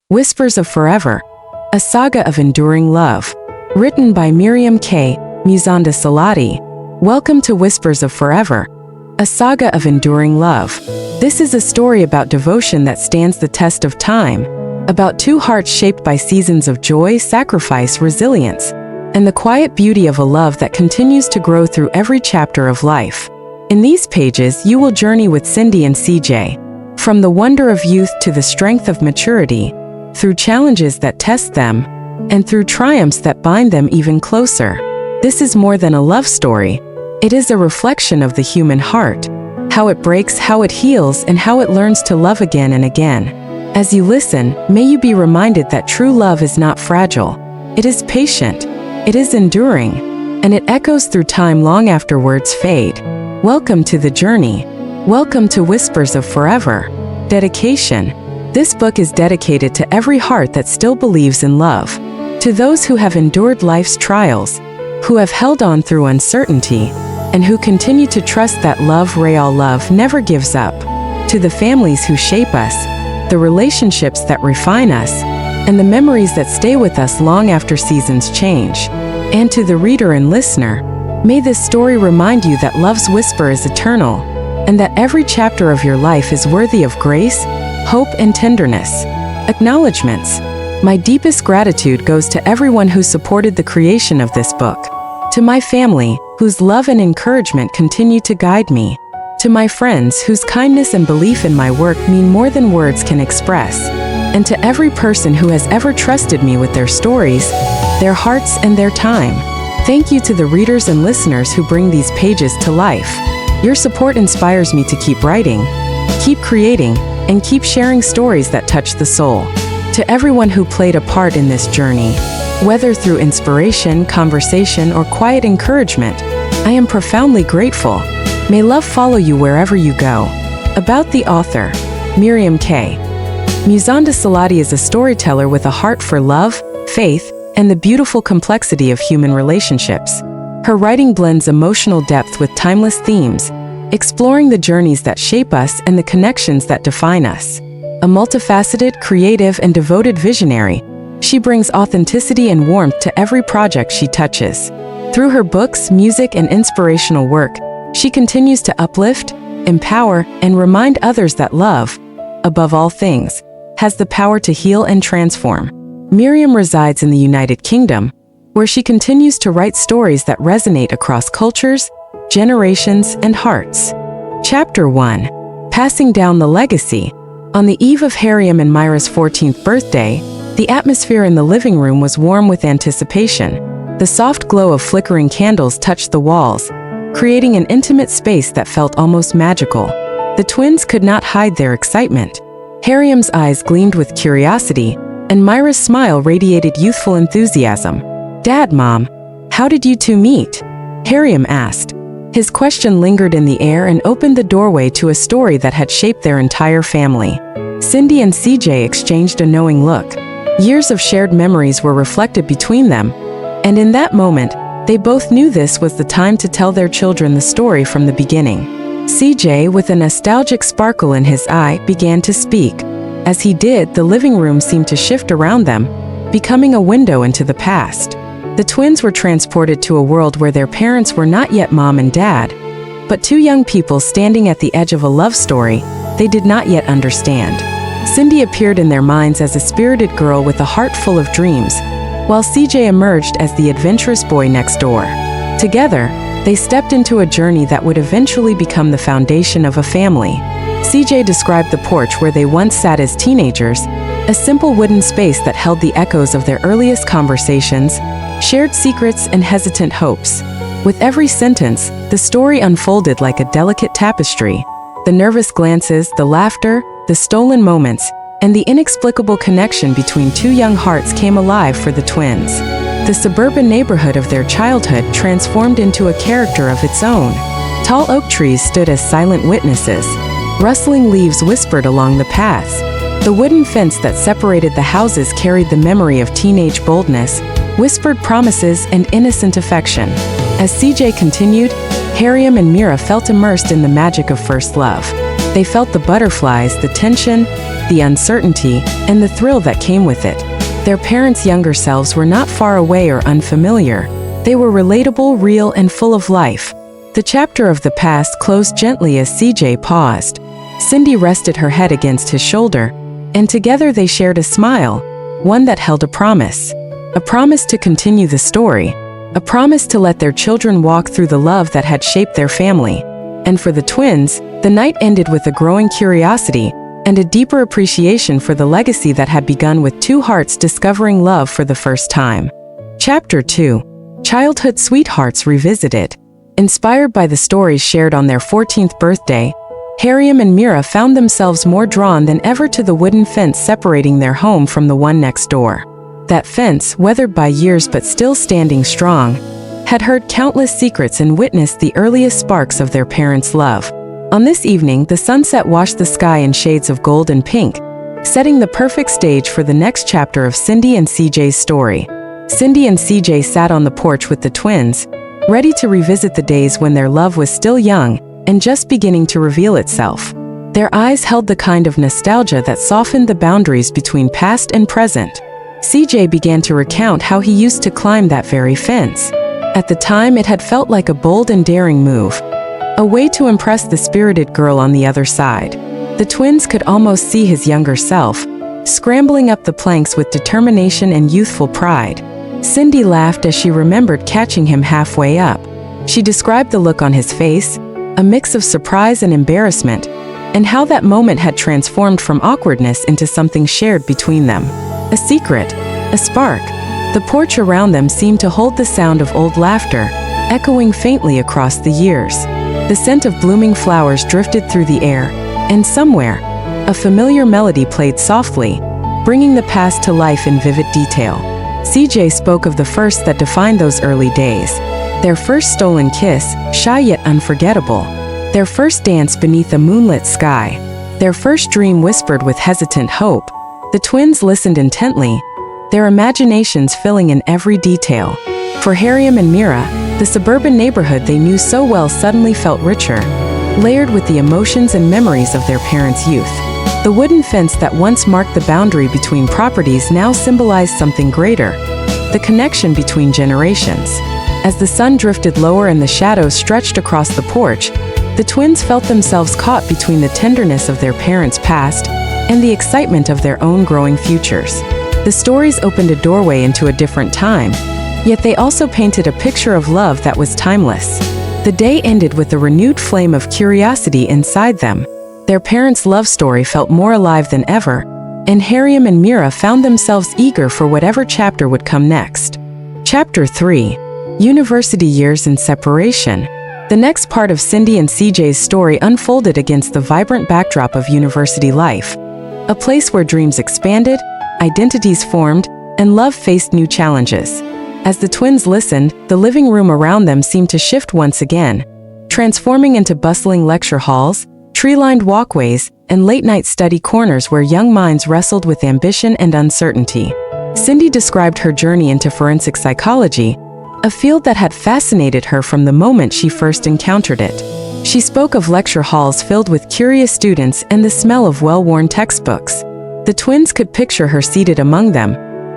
Whispers of Forever, a saga of enduring love. Written by Miriam K. Musonda-salati. Welcome to Whispers of Forever, a saga of enduring love. This is a story about devotion that stands the test of time, about two hearts shaped by seasons of joy, sacrifice, resilience, and the quiet beauty of a love that continues to grow through every chapter of life. In these pages, you will journey with Cindy and CJ, from the wonder of youth to the strength of maturity, through challenges that test them, and through triumphs that bind them even closer. This is more than a love story. It is a reflection of the human heart, how it breaks, how it heals, and how it learns to love again and again. As you listen, may you be reminded that true love is not fragile. It is patient, it is enduring, and it echoes through time long after words fade. Welcome to the journey. Welcome to Whispers of Forever. Dedication. This book is dedicated to every heart that still believes in love, to those who have endured life's trials, who have held on through uncertainty, and who continue to trust that real love never gives up, to the families who shape us, the relationships that refine us, and the memories that stay with us long after seasons change. And to the reader and listener, may this story remind you that love's whisper is eternal, and that every chapter of your life is worthy of grace, hope, and tenderness. Acknowledgements. My deepest gratitude goes to everyone who supported the creation of this book. To my family, whose love and encouragement continue to guide me. To my friends, whose kindness and belief in my work mean more than words can express. And to every person who has ever trusted me with their stories, their hearts, and their time. Thank you to the readers and listeners who bring these pages to life. Your support inspires me to keep writing, keep creating, and keep sharing stories that touch the soul. To everyone who played a part in this journey, whether through inspiration, conversation, or quiet encouragement, I am profoundly grateful. May love follow you wherever you go. About the author, Miriam K. Musonda-salati is a storyteller with a heart for love, faith, and the beautiful complexity of human relationships. Her writing blends emotional depth with timeless themes, exploring the journeys that shape us and the connections that define us. A multifaceted, creative, and devoted visionary, she brings authenticity and warmth to every project she touches. Through her books, music, and inspirational work, she continues to uplift, empower, and remind others that love, above all things, has the power to heal and transform. Miriam resides in the United Kingdom, where she continues to write stories that resonate across cultures, generations, and hearts. Chapter 1. Passing down the legacy. On the eve of Harriam and Myra's 14th birthday, the atmosphere in the living room was warm with anticipation. The soft glow of flickering candles touched the walls, creating an intimate space that felt almost magical. The twins could not hide their excitement. Harriam's eyes gleamed with curiosity, and Myra's smile radiated youthful enthusiasm. "Dad, Mom, how did you two meet?" Harriam asked. His question lingered in the air and opened the doorway to a story that had shaped their entire family. Cindy and CJ exchanged a knowing look. Years of shared memories were reflected between them, and in that moment, they both knew this was the time to tell their children the story from the beginning. CJ, with a nostalgic sparkle in his eye, began to speak. As he did, the living room seemed to shift around them, becoming a window into the past. The twins were transported to a world where their parents were not yet mom and dad, but two young people standing at the edge of a love story they did not yet understand. Cindy appeared in their minds as a spirited girl with a heart full of dreams, while CJ emerged as the adventurous boy next door. Together, they stepped into a journey that would eventually become the foundation of a family. CJ described the porch where they once sat as teenagers, a simple wooden space that held the echoes of their earliest conversations, shared secrets, and hesitant hopes. With every sentence, the story unfolded like a delicate tapestry. The nervous glances, the laughter, the stolen moments, and the inexplicable connection between two young hearts came alive for the twins. The suburban neighborhood of their childhood transformed into a character of its own. Tall oak trees stood as silent witnesses. Rustling leaves whispered along the paths. The wooden fence that separated the houses carried the memory of teenage boldness, whispered promises, and innocent affection. As CJ continued, Harriam and Mira felt immersed in the magic of first love. They felt the butterflies, the tension, the uncertainty, and the thrill that came with it. Their parents' younger selves were not far away or unfamiliar. They were relatable, real, and full of life. The chapter of the past closed gently as CJ paused. Cindy rested her head against his shoulder, and together they shared a smile, one that held a promise. A promise to continue the story. A promise to let their children walk through the love that had shaped their family. And for the twins, the night ended with a growing curiosity and a deeper appreciation for the legacy that had begun with two hearts discovering love for the first time. Chapter 2. Childhood Sweethearts Revisited. Inspired by the stories shared on their 14th birthday, Hariam and Mira found themselves more drawn than ever to the wooden fence separating their home from the one next door. That fence, weathered by years but still standing strong, had heard countless secrets and witnessed the earliest sparks of their parents' love. On this evening, the sunset washed the sky in shades of gold and pink, setting the perfect stage for the next chapter of Cindy and CJ's story. Cindy and CJ sat on the porch with the twins, ready to revisit the days when their love was still young and just beginning to reveal itself. Their eyes held the kind of nostalgia that softened the boundaries between past and present. CJ began to recount how he used to climb that very fence. At the time, it had felt like a bold and daring move, a way to impress the spirited girl on the other side. The twins could almost see his younger self, scrambling up the planks with determination and youthful pride. Cindy laughed as she remembered catching him halfway up. She described the look on his face, a mix of surprise and embarrassment, and how that moment had transformed from awkwardness into something shared between them. A secret, a spark. The porch around them seemed to hold the sound of old laughter, echoing faintly across the years. The scent of blooming flowers drifted through the air, and somewhere, a familiar melody played softly, bringing the past to life in vivid detail. CJ spoke of the first that defined those early days. Their first stolen kiss, shy yet unforgettable. Their first dance beneath a moonlit sky. Their first dream whispered with hesitant hope. The twins listened intently, their imaginations filling in every detail. For Hariam and Mira, the suburban neighborhood they knew so well suddenly felt richer, layered with the emotions and memories of their parents' youth. The wooden fence that once marked the boundary between properties now symbolized something greater, the connection between generations. As the sun drifted lower and the shadows stretched across the porch, the twins felt themselves caught between the tenderness of their parents' past and the excitement of their own growing futures. The stories opened a doorway into a different time, yet they also painted a picture of love that was timeless. The day ended with a renewed flame of curiosity inside them. Their parents' love story felt more alive than ever, and Hariam and Mira found themselves eager for whatever chapter would come next. Chapter 3. University Years and Separation. The next part of Cindy and CJ's story unfolded against the vibrant backdrop of university life, a place where dreams expanded, identities formed, and love faced new challenges. As the twins listened, the living room around them seemed to shift once again, transforming into bustling lecture halls, tree-lined walkways, and late-night study corners where young minds wrestled with ambition and uncertainty. Cindy described her journey into forensic psychology, a field that had fascinated her from the moment she first encountered it. She spoke of lecture halls filled with curious students and the smell of well-worn textbooks. The twins could picture her seated among them,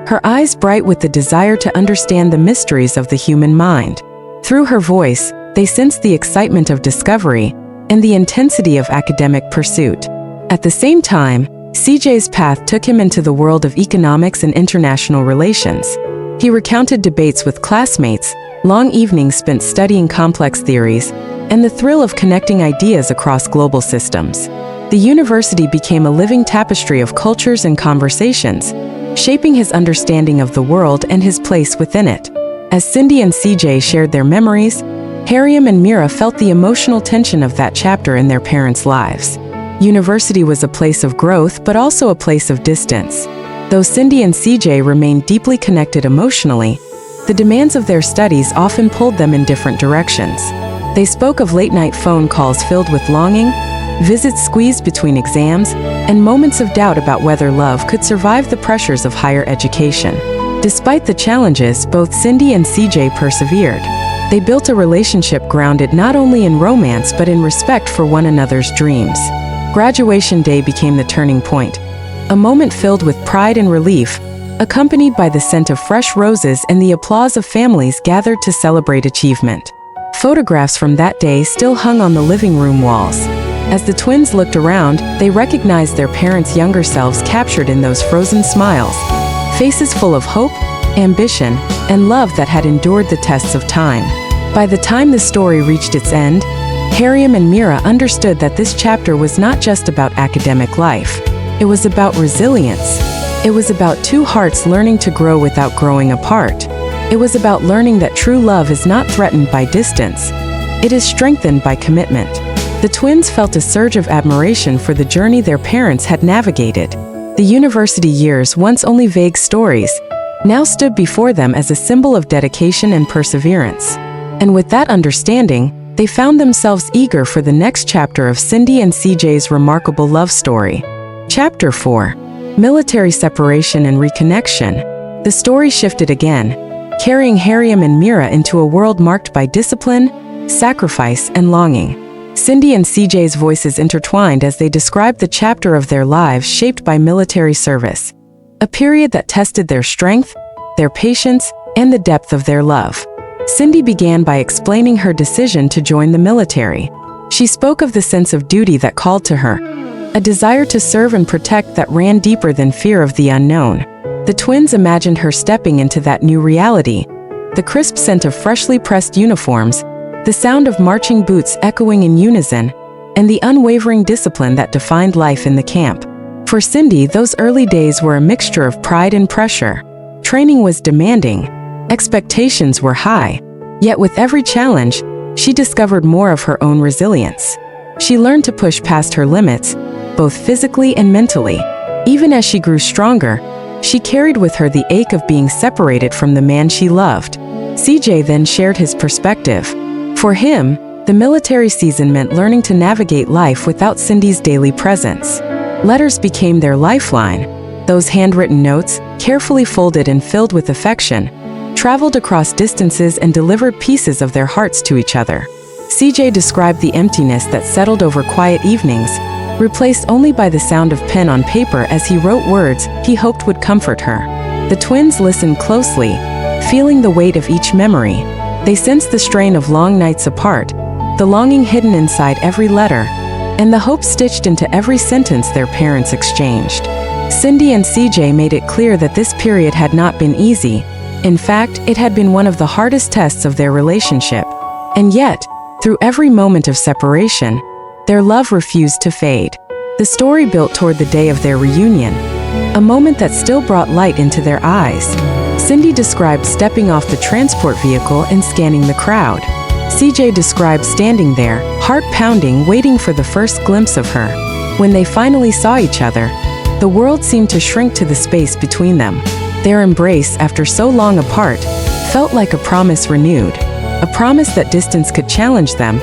her eyes bright with the desire to understand the mysteries of the human mind. Through her voice, they sensed the excitement of discovery and the intensity of academic pursuit. At the same time, CJ's path took him into the world of economics and international relations. He recounted debates with classmates, long evenings spent studying complex theories, and the thrill of connecting ideas across global systems. The university became a living tapestry of cultures and conversations, shaping his understanding of the world and his place within it. As Cindy and CJ shared their memories, Hariam and Mira felt the emotional tension of that chapter in their parents' lives. University was a place of growth, but also a place of distance. Though Cindy and CJ remained deeply connected emotionally, the demands of their studies often pulled them in different directions. They spoke of late-night phone calls filled with longing, visits squeezed between exams, and moments of doubt about whether love could survive the pressures of higher education. Despite the challenges, both Cindy and CJ persevered. They built a relationship grounded not only in romance but in respect for one another's dreams. Graduation day became the turning point, a moment filled with pride and relief, accompanied by the scent of fresh roses and the applause of families gathered to celebrate achievement. Photographs from that day still hung on the living room walls. As the twins looked around, they recognized their parents' younger selves captured in those frozen smiles, faces full of hope, ambition, and love that had endured the tests of time. By the time the story reached its end, Hariam and Mira understood that this chapter was not just about academic life. It was about resilience. It was about two hearts learning to grow without growing apart. It was about learning that true love is not threatened by distance. It is strengthened by commitment. The twins felt a surge of admiration for the journey their parents had navigated. The university years, once only vague stories, now stood before them as a symbol of dedication and perseverance. And with that understanding, they found themselves eager for the next chapter of Cindy and CJ's remarkable love story. Chapter 4. Military Separation and Reconnection. The story shifted again, carrying Hariam and Mira into a world marked by discipline, sacrifice, and longing. Cindy and CJ's voices intertwined as they described the chapter of their lives shaped by military service, a period that tested their strength, their patience, and the depth of their love. Cindy began by explaining her decision to join the military. She spoke of the sense of duty that called to her, a desire to serve and protect that ran deeper than fear of the unknown. The twins imagined her stepping into that new reality, the crisp scent of freshly pressed uniforms, the sound of marching boots echoing in unison, and the unwavering discipline that defined life in the camp. For Cindy, those early days were a mixture of pride and pressure. Training was demanding, expectations were high, yet with every challenge, she discovered more of her own resilience. She learned to push past her limits, both physically and mentally. Even as she grew stronger, she carried with her the ache of being separated from the man she loved. CJ then shared his perspective. For him, the military season meant learning to navigate life without Cindy's daily presence. Letters became their lifeline. Those handwritten notes, carefully folded and filled with affection, traveled across distances and delivered pieces of their hearts to each other. CJ described the emptiness that settled over quiet evenings, replaced only by the sound of pen on paper as he wrote words he hoped would comfort her. The twins listened closely, feeling the weight of each memory. They sensed the strain of long nights apart, the longing hidden inside every letter, and the hope stitched into every sentence their parents exchanged. Cindy and CJ made it clear that this period had not been easy. In fact, it had been one of the hardest tests of their relationship. And yet, through every moment of separation, their love refused to fade. The story built toward the day of their reunion, a moment that still brought light into their eyes. Cindy described stepping off the transport vehicle and scanning the crowd. CJ described standing there, heart pounding, waiting for the first glimpse of her. When they finally saw each other, the world seemed to shrink to the space between them. Their embrace, after so long apart, felt like a promise renewed. A promise that distance could challenge them,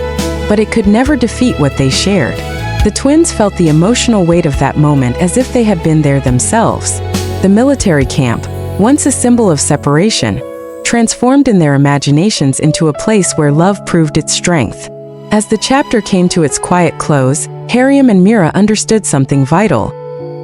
but it could never defeat what they shared. The twins felt the emotional weight of that moment as if they had been there themselves. The military camp, once a symbol of separation, transformed in their imaginations into a place where love proved its strength. As the chapter came to its quiet close, Hariam and Mira understood something vital.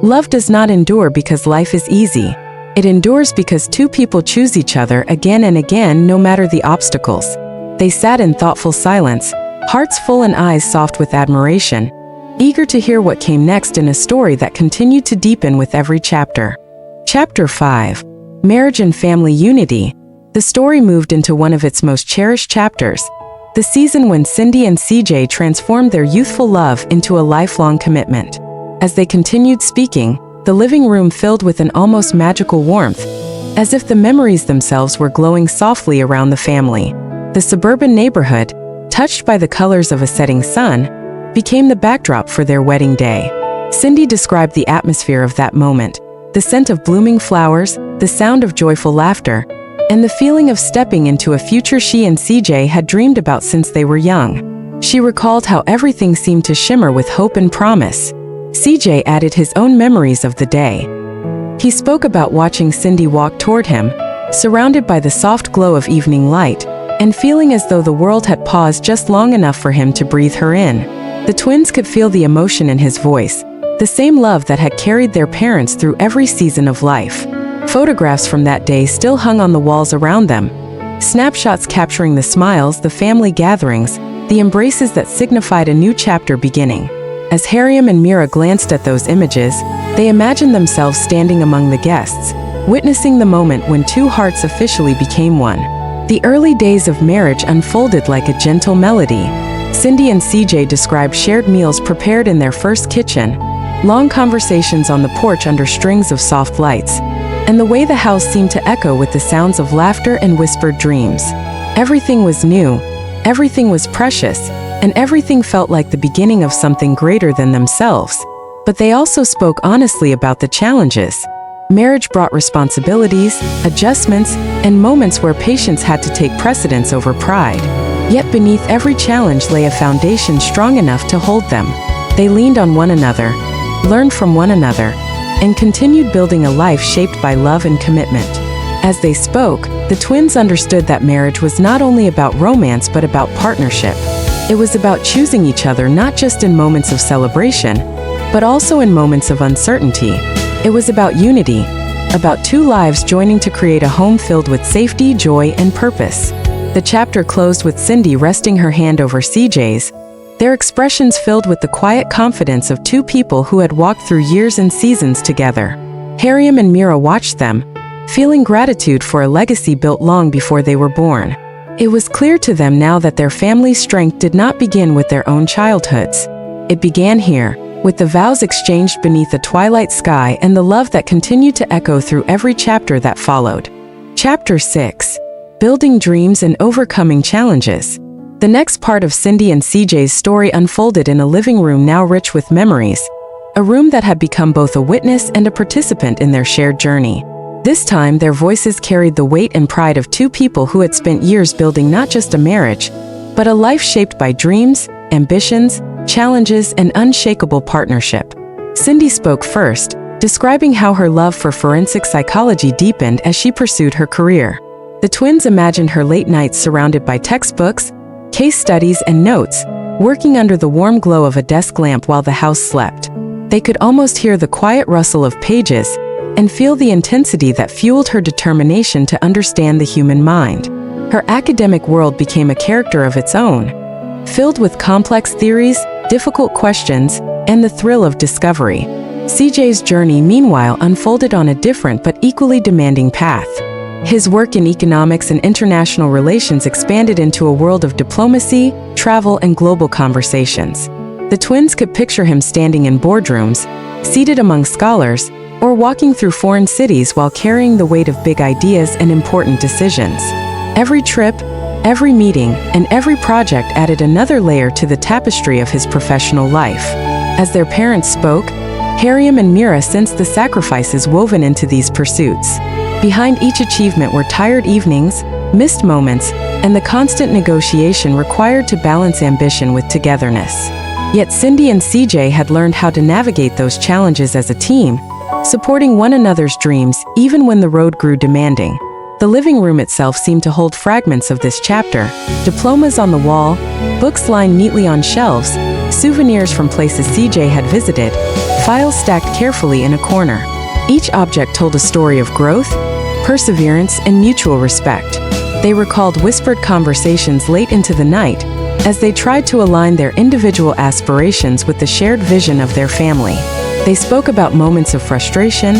Love does not endure because life is easy. It endures because two people choose each other again and again, no matter the obstacles. They sat in thoughtful silence, hearts full and eyes soft with admiration, eager to hear what came next in a story that continued to deepen with every chapter. Chapter 5. Marriage and Family Unity. The story moved into one of its most cherished chapters, the season when Cindy and CJ transformed their youthful love into a lifelong commitment. As they continued speaking, the living room filled with an almost magical warmth, as if the memories themselves were glowing softly around the family. The suburban neighborhood, touched by the colors of a setting sun, became the backdrop for their wedding day. Cindy described the atmosphere of that moment, the scent of blooming flowers, the sound of joyful laughter, and the feeling of stepping into a future she and CJ had dreamed about since they were young. She recalled how everything seemed to shimmer with hope and promise. CJ added his own memories of the day. He spoke about watching Cindy walk toward him, surrounded by the soft glow of evening light, and feeling as though the world had paused just long enough for him to breathe her in. The twins could feel the emotion in his voice, the same love that had carried their parents through every season of life. Photographs from that day still hung on the walls around them, snapshots capturing the smiles, the family gatherings, the embraces that signified a new chapter beginning. As Hariam and Mira glanced at those images, they imagined themselves standing among the guests, witnessing the moment when two hearts officially became one. The early days of marriage unfolded like a gentle melody. Cindy and CJ described shared meals prepared in their first kitchen, long conversations on the porch under strings of soft lights, and the way the house seemed to echo with the sounds of laughter and whispered dreams. Everything was new, everything was precious, and everything felt like the beginning of something greater than themselves. But they also spoke honestly about the challenges. Marriage brought responsibilities, adjustments, and moments where patience had to take precedence over pride. Yet beneath every challenge lay a foundation strong enough to hold them. They leaned on one another, learned from one another, and continued building a life shaped by love and commitment. As they spoke, the twins understood that marriage was not only about romance but about partnership. It was about choosing each other not just in moments of celebration, but also in moments of uncertainty. It was about unity, about two lives joining to create a home filled with safety, joy, and purpose. The chapter closed with Cindy resting her hand over CJ's, their expressions filled with the quiet confidence of two people who had walked through years and seasons together. Hariam and Mira watched them, feeling gratitude for a legacy built long before they were born. It was clear to them now that their family's strength did not begin with their own childhoods. It began here, with the vows exchanged beneath a twilight sky and the love that continued to echo through every chapter that followed. Chapter 6. Building Dreams and Overcoming Challenges. The next part of Cindy and CJ's story unfolded in a living room now rich with memories, a room that had become both a witness and a participant in their shared journey. This time, their voices carried the weight and pride of two people who had spent years building not just a marriage, but a life shaped by dreams, ambitions, challenges, and unshakable partnership. Cindy spoke first, describing how her love for forensic psychology deepened as she pursued her career. The twins imagined her late nights surrounded by textbooks, case studies, and notes, working under the warm glow of a desk lamp while the house slept. They could almost hear the quiet rustle of pages and feel the intensity that fueled her determination to understand the human mind. Her academic world became a character of its own, filled with complex theories, difficult questions, and the thrill of discovery. CJ's journey, meanwhile, unfolded on a different but equally demanding path. His work in economics and international relations expanded into a world of diplomacy, travel, and global conversations. The twins could picture him standing in boardrooms, seated among scholars, or walking through foreign cities while carrying the weight of big ideas and important decisions. Every trip, every meeting, and every project added another layer to the tapestry of his professional life. As their parents spoke, Hariam and Mira sensed the sacrifices woven into these pursuits. Behind each achievement were tired evenings, missed moments, and the constant negotiation required to balance ambition with togetherness. Yet Cindy and CJ had learned how to navigate those challenges as a team, supporting one another's dreams even when the road grew demanding. The living room itself seemed to hold fragments of this chapter: diplomas on the wall, books lined neatly on shelves, souvenirs from places CJ had visited, files stacked carefully in a corner. Each object told a story of growth, perseverance, and mutual respect. They recalled whispered conversations late into the night as they tried to align their individual aspirations with the shared vision of their family. They spoke about moments of frustration,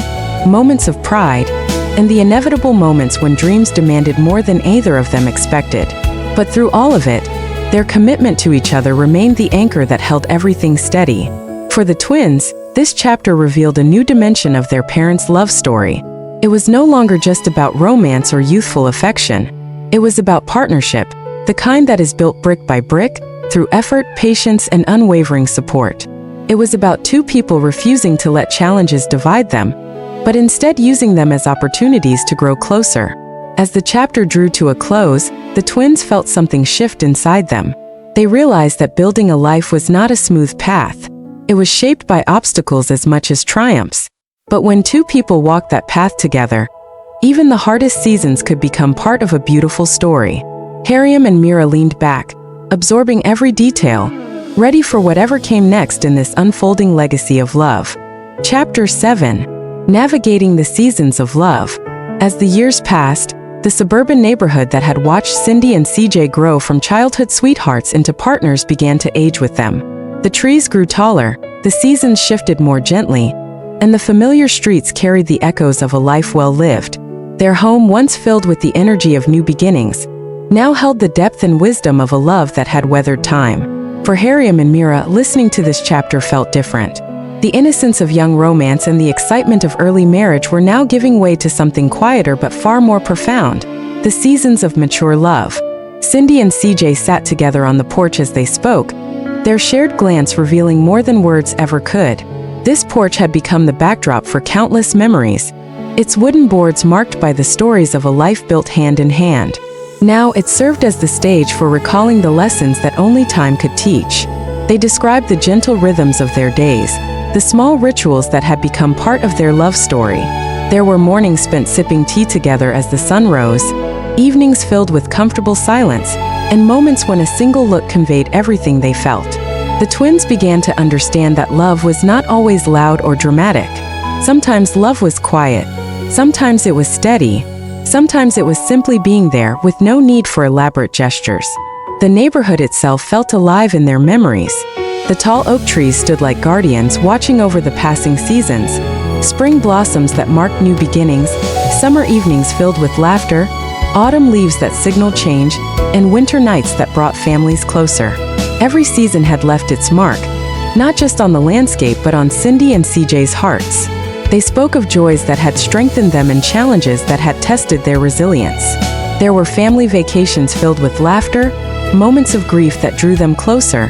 moments of pride, and the inevitable moments when dreams demanded more than either of them expected. But through all of it, their commitment to each other remained the anchor that held everything steady. For the twins, this chapter revealed a new dimension of their parents' love story. It was no longer just about romance or youthful affection. It was about partnership, the kind that is built brick by brick, through effort, patience, and unwavering support. It was about two people refusing to let challenges divide them, but instead using them as opportunities to grow closer. As the chapter drew to a close, the twins felt something shift inside them. They realized that building a life was not a smooth path. It was shaped by obstacles as much as triumphs. But when two people walked that path together, even the hardest seasons could become part of a beautiful story. Hariam and Mira leaned back, absorbing every detail, ready for whatever came next in this unfolding legacy of love. Chapter 7. Navigating the Seasons of Love. As the years passed, the suburban neighborhood that had watched Cindy and CJ grow from childhood sweethearts into partners began to age with them. The trees grew taller, the seasons shifted more gently, and the familiar streets carried the echoes of a life well lived. Their home, once filled with the energy of new beginnings, now held the depth and wisdom of a love that had weathered time. For Hariam and Mira, listening to this chapter felt different. The innocence of young romance and the excitement of early marriage were now giving way to something quieter but far more profound: the seasons of mature love. Cindy and CJ sat together on the porch as they spoke, their shared glance revealing more than words ever could. This porch had become the backdrop for countless memories, its wooden boards marked by the stories of a life built hand in hand. Now it served as the stage for recalling the lessons that only time could teach. They described the gentle rhythms of their days, the small rituals that had become part of their love story. There were mornings spent sipping tea together as the sun rose, evenings filled with comfortable silence, and moments when a single look conveyed everything they felt. The twins began to understand that love was not always loud or dramatic. Sometimes love was quiet, sometimes it was steady, sometimes it was simply being there with no need for elaborate gestures. The neighborhood itself felt alive in their memories. The tall oak trees stood like guardians watching over the passing seasons, spring blossoms that marked new beginnings, summer evenings filled with laughter, autumn leaves that signaled change, and winter nights that brought families closer. Every season had left its mark, not just on the landscape but on Cindy and CJ's hearts. They spoke of joys that had strengthened them and challenges that had tested their resilience. There were family vacations filled with laughter, moments of grief that drew them closer,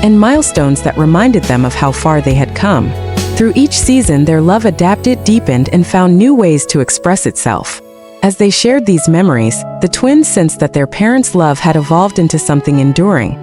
and milestones that reminded them of how far they had come. Through each season, their love adapted, deepened, and found new ways to express itself. As they shared these memories, the twins sensed that their parents' love had evolved into something enduring,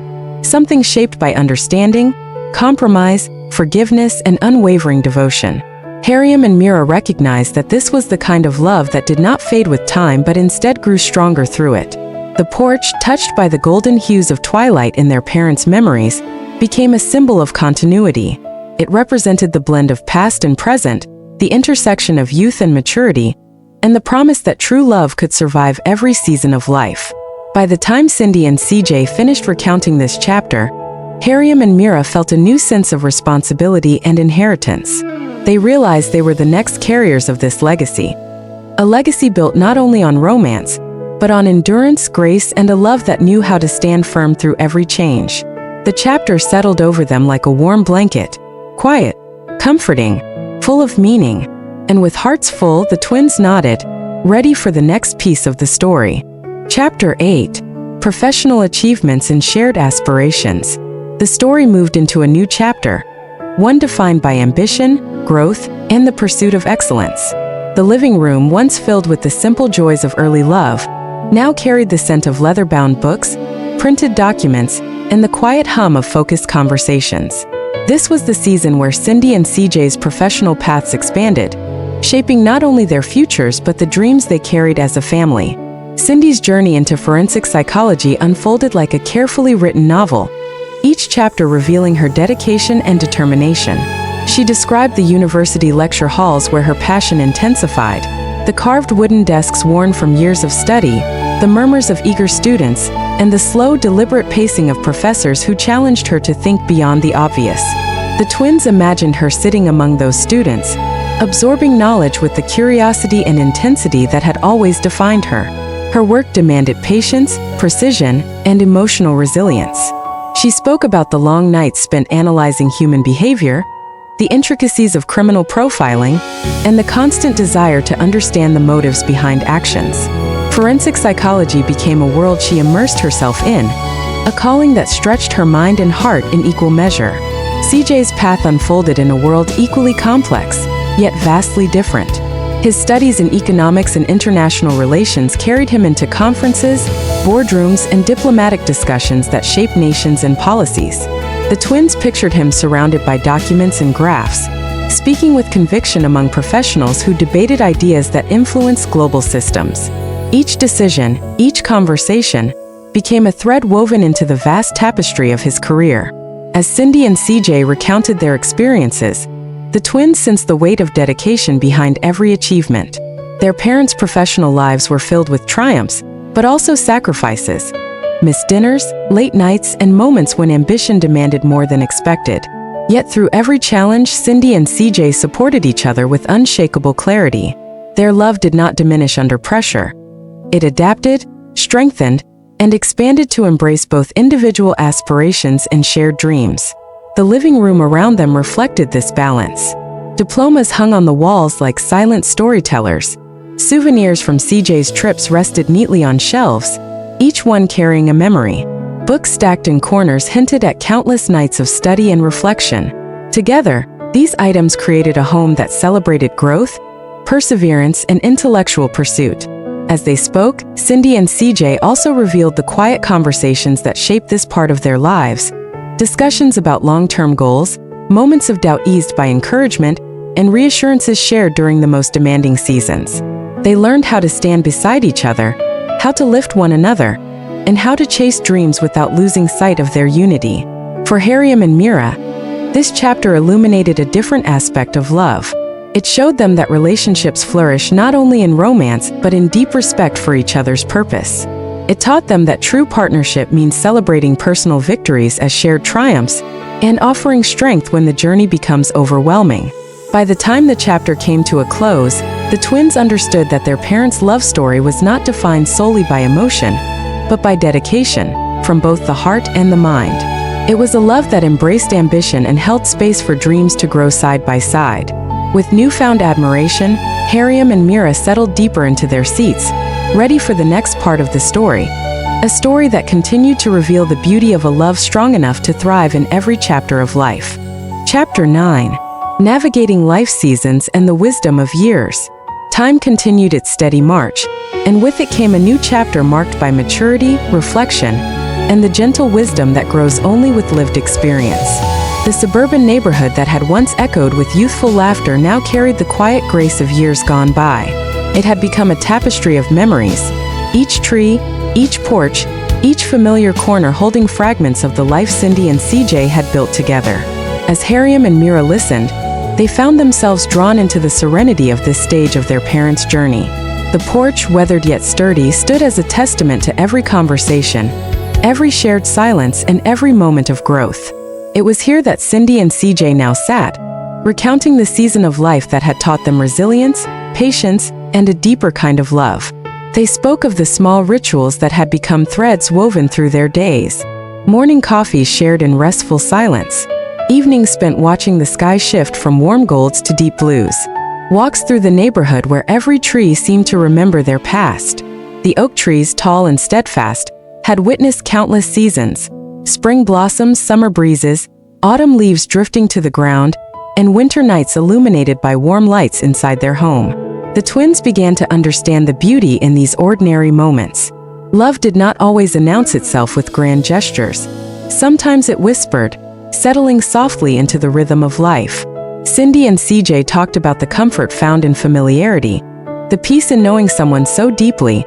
something shaped by understanding, compromise, forgiveness, and unwavering devotion. Hariam and Mira recognized that this was the kind of love that did not fade with time but instead grew stronger through it. The porch, touched by the golden hues of twilight in their parents' memories, became a symbol of continuity. It represented the blend of past and present, the intersection of youth and maturity, and the promise that true love could survive every season of life. By the time Cindy and CJ finished recounting this chapter, Hariam and Mira felt a new sense of responsibility and inheritance. They realized they were the next carriers of this legacy. A legacy built not only on romance, but on endurance, grace, and a love that knew how to stand firm through every change. The chapter settled over them like a warm blanket, quiet, comforting, full of meaning, and with hearts full, the twins nodded, ready for the next piece of the story. Chapter 8. Professional Achievements and Shared Aspirations. The story moved into a new chapter, one defined by ambition, growth, and the pursuit of excellence. The living room, once filled with the simple joys of early love, now carried the scent of leather-bound books, printed documents, and the quiet hum of focused conversations. This was the season where Cindy and CJ's professional paths expanded, shaping not only their futures but the dreams they carried as a family. Cindy's journey into forensic psychology unfolded like a carefully written novel, each chapter revealing her dedication and determination. She described the university lecture halls where her passion intensified, the carved wooden desks worn from years of study, the murmurs of eager students, and the slow, deliberate pacing of professors who challenged her to think beyond the obvious. The twins imagined her sitting among those students, absorbing knowledge with the curiosity and intensity that had always defined her. Her work demanded patience, precision, and emotional resilience. She spoke about the long nights spent analyzing human behavior, the intricacies of criminal profiling, and the constant desire to understand the motives behind actions. Forensic psychology became a world she immersed herself in, a calling that stretched her mind and heart in equal measure. CJ's path unfolded in a world equally complex, yet vastly different. His studies in economics and international relations carried him into conferences, boardrooms, and diplomatic discussions that shaped nations and policies. The twins pictured him surrounded by documents and graphs, speaking with conviction among professionals who debated ideas that influenced global systems. Each decision, each conversation, became a thread woven into the vast tapestry of his career. As Cindy and CJ recounted their experiences, the twins sensed the weight of dedication behind every achievement. Their parents' professional lives were filled with triumphs, but also sacrifices. Missed dinners, late nights, and moments when ambition demanded more than expected. Yet through every challenge, Cindy and CJ supported each other with unshakable clarity. Their love did not diminish under pressure. It adapted, strengthened, and expanded to embrace both individual aspirations and shared dreams. The living room around them reflected this balance. Diplomas hung on the walls like silent storytellers. Souvenirs from CJ's trips rested neatly on shelves, each one carrying a memory. Books stacked in corners hinted at countless nights of study and reflection. Together, these items created a home that celebrated growth, perseverance, and intellectual pursuit. As they spoke, Cindy and CJ also revealed the quiet conversations that shaped this part of their lives. Discussions about long-term goals, moments of doubt eased by encouragement, and reassurances shared during the most demanding seasons. They learned how to stand beside each other, how to lift one another, and how to chase dreams without losing sight of their unity. For Hariam and Mira, this chapter illuminated a different aspect of love. It showed them that relationships flourish not only in romance but in deep respect for each other's purpose. It taught them that true partnership means celebrating personal victories as shared triumphs and offering strength when the journey becomes overwhelming. By the time the chapter came to a close, the twins understood that their parents' love story was not defined solely by emotion, but by dedication, from both the heart and the mind. It was a love that embraced ambition and held space for dreams to grow side by side. With newfound admiration, Hariam and Mira settled deeper into their seats, ready for the next part of the story. A story that continued to reveal the beauty of a love strong enough to thrive in every chapter of life. Chapter 9. Navigating Life Seasons and the Wisdom of Years. Time continued its steady march, and with it came a new chapter marked by maturity, reflection, and the gentle wisdom that grows only with lived experience. The suburban neighborhood that had once echoed with youthful laughter now carried the quiet grace of years gone by. It had become a tapestry of memories, each tree, each porch, each familiar corner holding fragments of the life Cindy and CJ had built together. As Hariam and Mira listened, they found themselves drawn into the serenity of this stage of their parents' journey. The porch, weathered yet sturdy, stood as a testament to every conversation, every shared silence, and every moment of growth. It was here that Cindy and CJ now sat, recounting the season of life that had taught them resilience, patience, and a deeper kind of love. They spoke of the small rituals that had become threads woven through their days. Morning coffees shared in restful silence. Evenings spent watching the sky shift from warm golds to deep blues. Walks through the neighborhood where every tree seemed to remember their past. The oak trees, tall and steadfast, had witnessed countless seasons. Spring blossoms, summer breezes, autumn leaves drifting to the ground, and winter nights illuminated by warm lights inside their home. The twins began to understand the beauty in these ordinary moments. Love did not always announce itself with grand gestures. Sometimes it whispered, settling softly into the rhythm of life. Cindy and CJ talked about the comfort found in familiarity, the peace in knowing someone so deeply,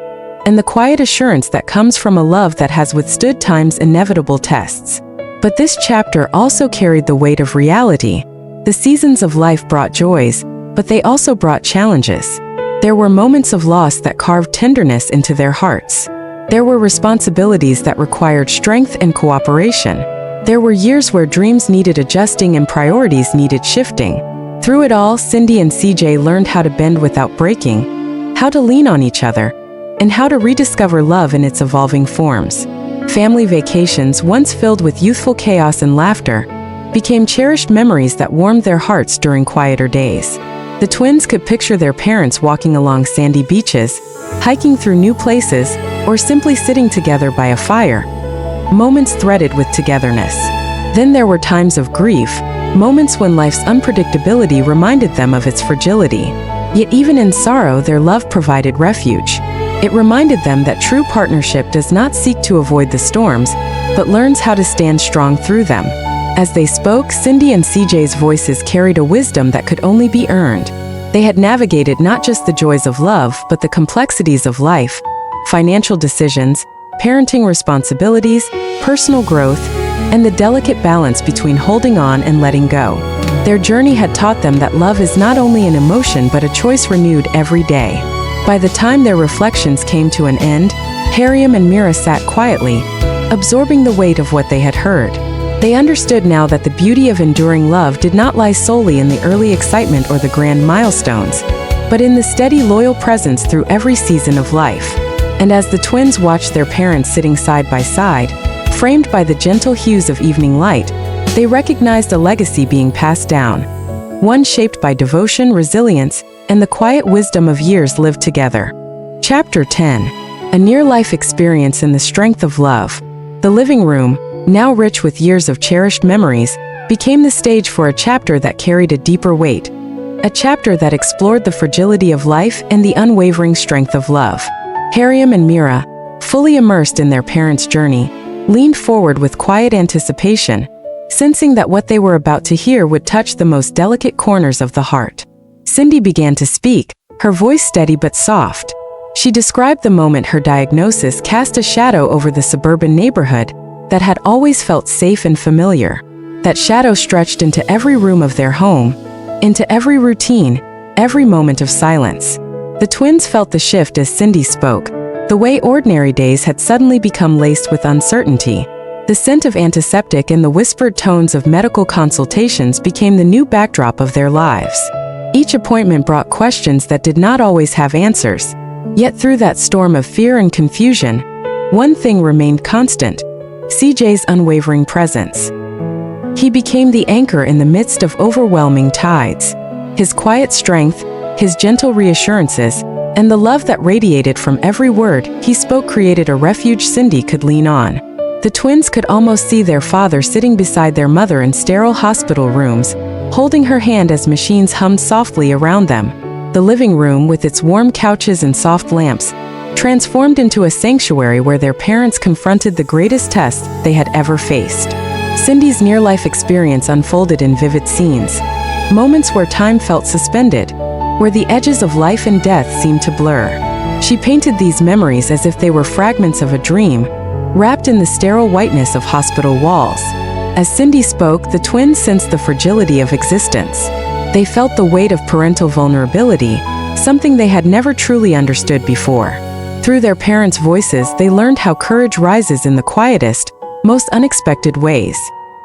and the quiet assurance that comes from a love that has withstood time's inevitable tests. But this chapter also carried the weight of reality. The seasons of life brought joys, but they also brought challenges. There were moments of loss that carved tenderness into their hearts. There were responsibilities that required strength and cooperation. There were years where dreams needed adjusting and priorities needed shifting. Through it all, Cindy and CJ learned how to bend without breaking, how to lean on each other, and how to rediscover love in its evolving forms. Family vacations, once filled with youthful chaos and laughter, became cherished memories that warmed their hearts during quieter days. The twins could picture their parents walking along sandy beaches, hiking through new places, or simply sitting together by a fire, moments threaded with togetherness. Then there were times of grief, moments when life's unpredictability reminded them of its fragility. Yet even in sorrow, their love provided refuge. It reminded them that true partnership does not seek to avoid the storms, but learns how to stand strong through them. As they spoke, Cindy and CJ's voices carried a wisdom that could only be earned. They had navigated not just the joys of love, but the complexities of life, financial decisions, parenting responsibilities, personal growth, and the delicate balance between holding on and letting go. Their journey had taught them that love is not only an emotion but a choice renewed every day. By the time their reflections came to an end, Hariam and Mira sat quietly, absorbing the weight of what they had heard. They understood now that the beauty of enduring love did not lie solely in the early excitement or the grand milestones, but in the steady, loyal presence through every season of life. And as the twins watched their parents sitting side by side, framed by the gentle hues of evening light, they recognized a legacy being passed down, one shaped by devotion, resilience, and the quiet wisdom of years lived together. Chapter 10. A near-life experience in the strength of love. The living room, now rich with years of cherished memories, became the stage for a chapter that carried a deeper weight. A chapter that explored the fragility of life and the unwavering strength of love. Hariam and Mira, fully immersed in their parents' journey, leaned forward with quiet anticipation, sensing that what they were about to hear would touch the most delicate corners of the heart. Cindy began to speak, her voice steady but soft. She described the moment her diagnosis cast a shadow over the suburban neighborhood that had always felt safe and familiar. That shadow stretched into every room of their home, into every routine, every moment of silence. The twins felt the shift as Cindy spoke, the way ordinary days had suddenly become laced with uncertainty. The scent of antiseptic and the whispered tones of medical consultations became the new backdrop of their lives. Each appointment brought questions that did not always have answers. Yet through that storm of fear and confusion, one thing remained constant: CJ's unwavering presence. He became the anchor in the midst of overwhelming tides. His quiet strength, his gentle reassurances, and the love that radiated from every word he spoke created a refuge Cindy could lean on. The twins could almost see their father sitting beside their mother in sterile hospital rooms, holding her hand as machines hummed softly around them. The living room, with its warm couches and soft lamps, transformed into a sanctuary where their parents confronted the greatest test they had ever faced. Cindy's near-life experience unfolded in vivid scenes, moments where time felt suspended, where the edges of life and death seemed to blur. She painted these memories as if they were fragments of a dream, wrapped in the sterile whiteness of hospital walls. As Cindy spoke, the twins sensed the fragility of existence. They felt the weight of parental vulnerability, something they had never truly understood before. Through their parents' voices, they learned how courage rises in the quietest, most unexpected ways.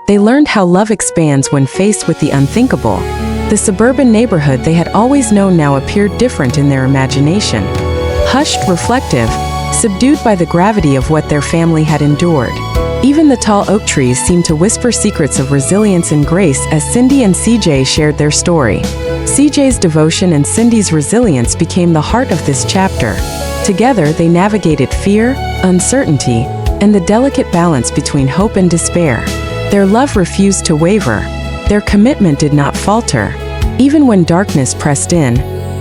They learned how love expands when faced with the unthinkable. The suburban neighborhood they had always known now appeared different in their imagination. Hushed, reflective, subdued by the gravity of what their family had endured. Even the tall oak trees seemed to whisper secrets of resilience and grace as Cindy and CJ shared their story. CJ's devotion and Cindy's resilience became the heart of this chapter. Together, they navigated fear, uncertainty, and the delicate balance between hope and despair. Their love refused to waver. Their commitment did not falter. Even when darkness pressed in,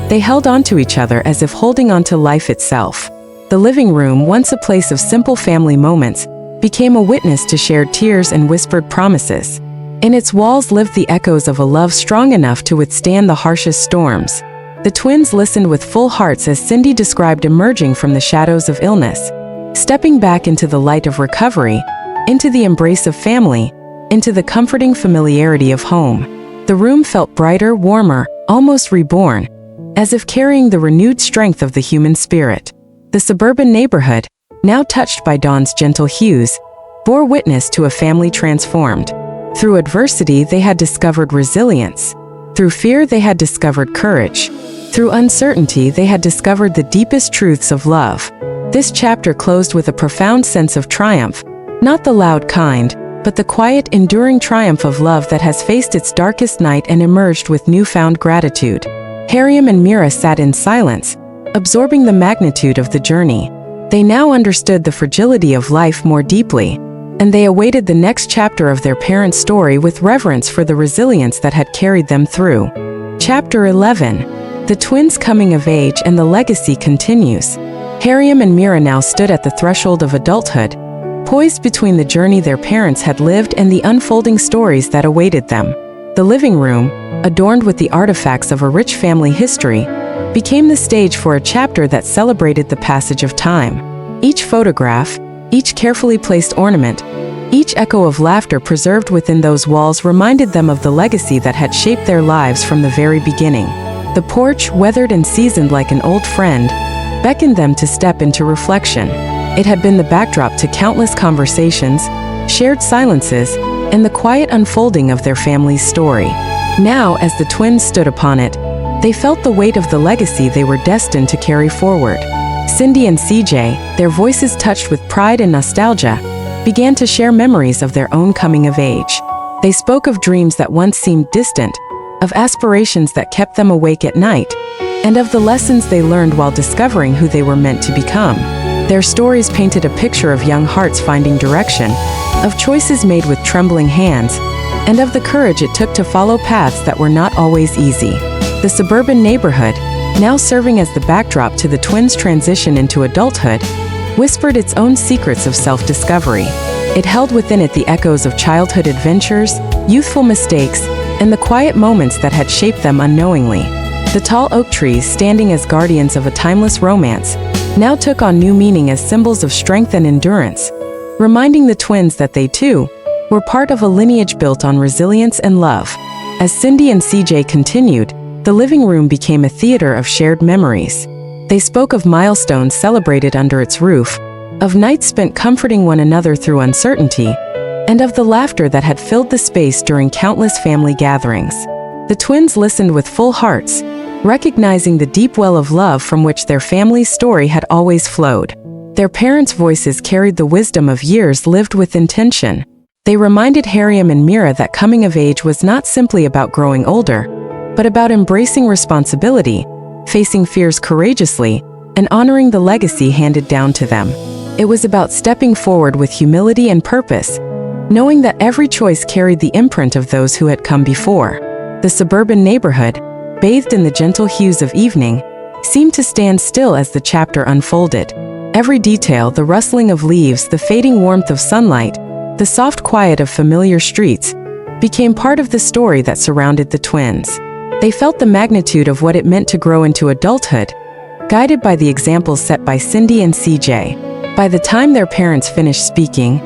they held on to each other as if holding on to life itself. The living room, once a place of simple family moments, became a witness to shared tears and whispered promises. In its walls lived the echoes of a love strong enough to withstand the harshest storms. The twins listened with full hearts as Cindy described emerging from the shadows of illness, stepping back into the light of recovery, into the embrace of family, into the comforting familiarity of home. The room felt brighter, warmer, almost reborn, as if carrying the renewed strength of the human spirit. The suburban neighborhood, now touched by dawn's gentle hues, bore witness to a family transformed. Through adversity, they had discovered resilience. Through fear, they had discovered courage. Through uncertainty, they had discovered the deepest truths of love. This chapter closed with a profound sense of triumph, not the loud kind, but the quiet, enduring triumph of love that has faced its darkest night and emerged with newfound gratitude. Hariam and Mira sat in silence, absorbing the magnitude of the journey. They now understood the fragility of life more deeply, and they awaited the next chapter of their parents' story with reverence for the resilience that had carried them through. Chapter 11. The twins' coming of age and the legacy continues. Hariam and Mira now stood at the threshold of adulthood, poised between the journey their parents had lived and the unfolding stories that awaited them. The living room, adorned with the artifacts of a rich family history, became the stage for a chapter that celebrated the passage of time. Each photograph, each carefully placed ornament, Each echo of laughter preserved within those walls reminded them of the legacy that had shaped their lives from the very beginning. The porch, weathered and seasoned like an old friend, beckoned them to step into reflection. It had been the backdrop to countless conversations, shared silences, and the quiet unfolding of their family's story. Now, as the twins stood upon it, they felt the weight of the legacy they were destined to carry forward. Cindy and CJ, their voices touched with pride and nostalgia, began to share memories of their own coming of age. They spoke of dreams that once seemed distant, of aspirations that kept them awake at night, and of the lessons they learned while discovering who they were meant to become. Their stories painted a picture of young hearts finding direction, of choices made with trembling hands, and of the courage it took to follow paths that were not always easy. The suburban neighborhood, now serving as the backdrop to the twins' transition into adulthood, whispered its own secrets of self-discovery. It held within it the echoes of childhood adventures, youthful mistakes, and the quiet moments that had shaped them unknowingly. The tall oak trees, standing as guardians of a timeless romance, now took on new meaning as symbols of strength and endurance, reminding the twins that they, too, were part of a lineage built on resilience and love. As Cindy and CJ continued, the living room became a theater of shared memories. They spoke of milestones celebrated under its roof, of nights spent comforting one another through uncertainty, and of the laughter that had filled the space during countless family gatherings. The twins listened with full hearts, recognizing the deep well of love from which their family's story had always flowed. Their parents' voices carried the wisdom of years lived with intention. They reminded Hariam and Mira that coming of age was not simply about growing older, but about embracing responsibility, facing fears courageously, and honoring the legacy handed down to them. It was about stepping forward with humility and purpose, knowing that every choice carried the imprint of those who had come before. The suburban neighborhood, bathed in the gentle hues of evening, seemed to stand still as the chapter unfolded. Every detail, the rustling of leaves, the fading warmth of sunlight, the soft quiet of familiar streets, became part of the story that surrounded the twins. They felt the magnitude of what it meant to grow into adulthood, guided by the examples set by Cindy and CJ. By the time their parents finished speaking,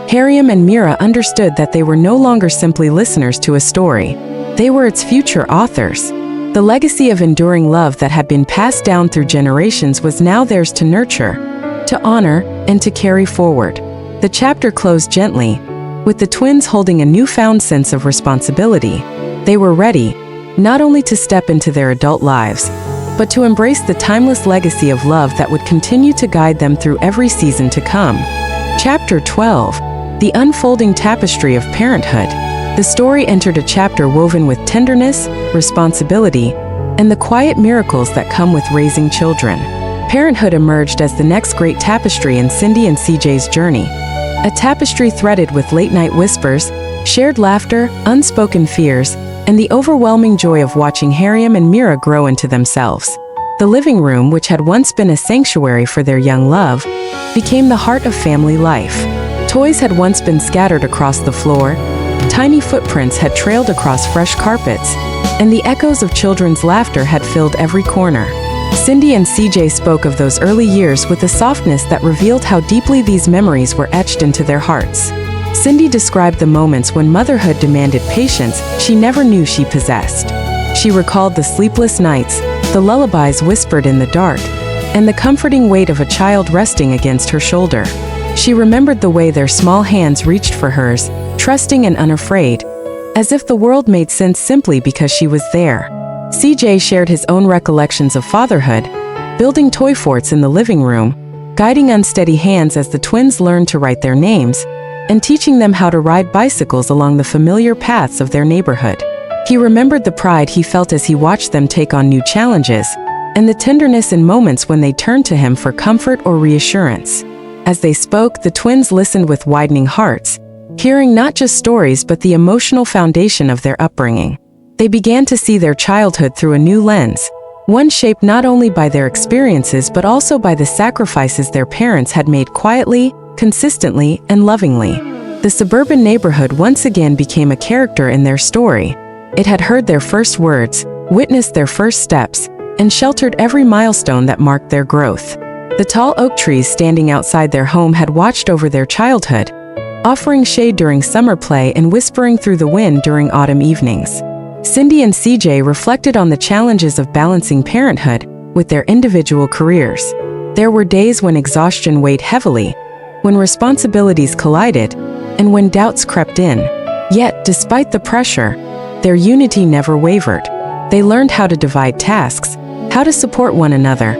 Hariam and Mira understood that they were no longer simply listeners to a story. They were its future authors. The legacy of enduring love that had been passed down through generations was now theirs to nurture, to honor, and to carry forward. The chapter closed gently, with the twins holding a newfound sense of responsibility. They were ready, not only to step into their adult lives, but to embrace the timeless legacy of love that would continue to guide them through every season to come. Chapter 12. The Unfolding Tapestry of Parenthood. The story entered a chapter woven with tenderness, responsibility, and the quiet miracles that come with raising children. Parenthood emerged as the next great tapestry in Cindy and CJ's journey. A tapestry threaded with late-night whispers, shared laughter, unspoken fears, and the overwhelming joy of watching Hariam and Mira grow into themselves. The living room, which had once been a sanctuary for their young love, became the heart of family life. Toys had once been scattered across the floor, tiny footprints had trailed across fresh carpets, and the echoes of children's laughter had filled every corner. Cindy and CJ spoke of those early years with a softness that revealed how deeply these memories were etched into their hearts. Cindy described the moments when motherhood demanded patience she never knew she possessed. She recalled the sleepless nights, the lullabies whispered in the dark, and the comforting weight of a child resting against her shoulder. She remembered the way their small hands reached for hers, trusting and unafraid, as if the world made sense simply because she was there. CJ shared his own recollections of fatherhood, building toy forts in the living room, guiding unsteady hands as the twins learned to write their names, and teaching them how to ride bicycles along the familiar paths of their neighborhood. He remembered the pride he felt as he watched them take on new challenges, and the tenderness in moments when they turned to him for comfort or reassurance. As they spoke, the twins listened with widening hearts, hearing not just stories but the emotional foundation of their upbringing. They began to see their childhood through a new lens, one shaped not only by their experiences but also by the sacrifices their parents had made quietly, consistently, and lovingly. The suburban neighborhood once again became a character in their story. It had heard their first words, witnessed their first steps, and sheltered every milestone that marked their growth. The tall oak trees standing outside their home had watched over their childhood, offering shade during summer play and whispering through the wind during autumn evenings. Cindy and CJ reflected on the challenges of balancing parenthood with their individual careers. There were days when exhaustion weighed heavily, when responsibilities collided, and when doubts crept in. Yet, despite the pressure, their unity never wavered. They learned how to divide tasks, how to support one another,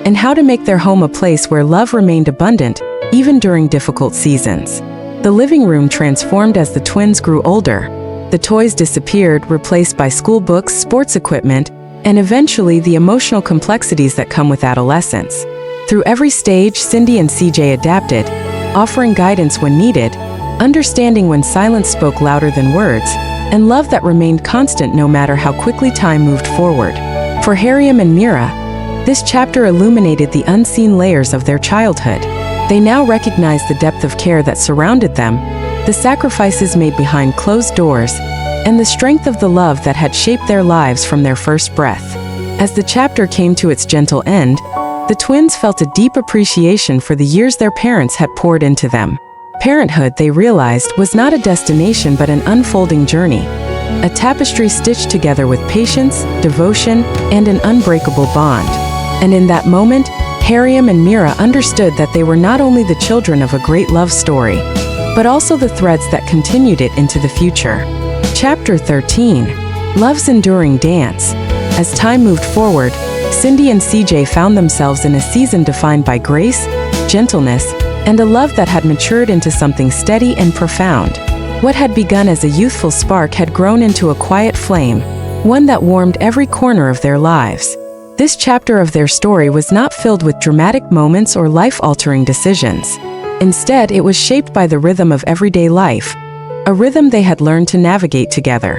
and how to make their home a place where love remained abundant, even during difficult seasons. The living room transformed as the twins grew older. The toys disappeared, replaced by school books, sports equipment, and eventually the emotional complexities that come with adolescence. Through every stage, Cindy and CJ adapted, offering guidance when needed, understanding when silence spoke louder than words, and love that remained constant no matter how quickly time moved forward. For Hariam and Mira, this chapter illuminated the unseen layers of their childhood. They now recognized the depth of care that surrounded them, the sacrifices made behind closed doors, and the strength of the love that had shaped their lives from their first breath. As the chapter came to its gentle end, the twins felt a deep appreciation for the years their parents had poured into them. Parenthood, they realized, was not a destination but an unfolding journey, a tapestry stitched together with patience, devotion, and an unbreakable bond. And in that moment, Hariam and Mira understood that they were not only the children of a great love story, but also the threads that continued it into the future. Chapter 13. Love's Enduring Dance. As time moved forward, Cindy and CJ found themselves in a season defined by grace, gentleness, and a love that had matured into something steady and profound. What had begun as a youthful spark had grown into a quiet flame, one that warmed every corner of their lives. This chapter of their story was not filled with dramatic moments or life-altering decisions. Instead, it was shaped by the rhythm of everyday life, a rhythm they had learned to navigate together.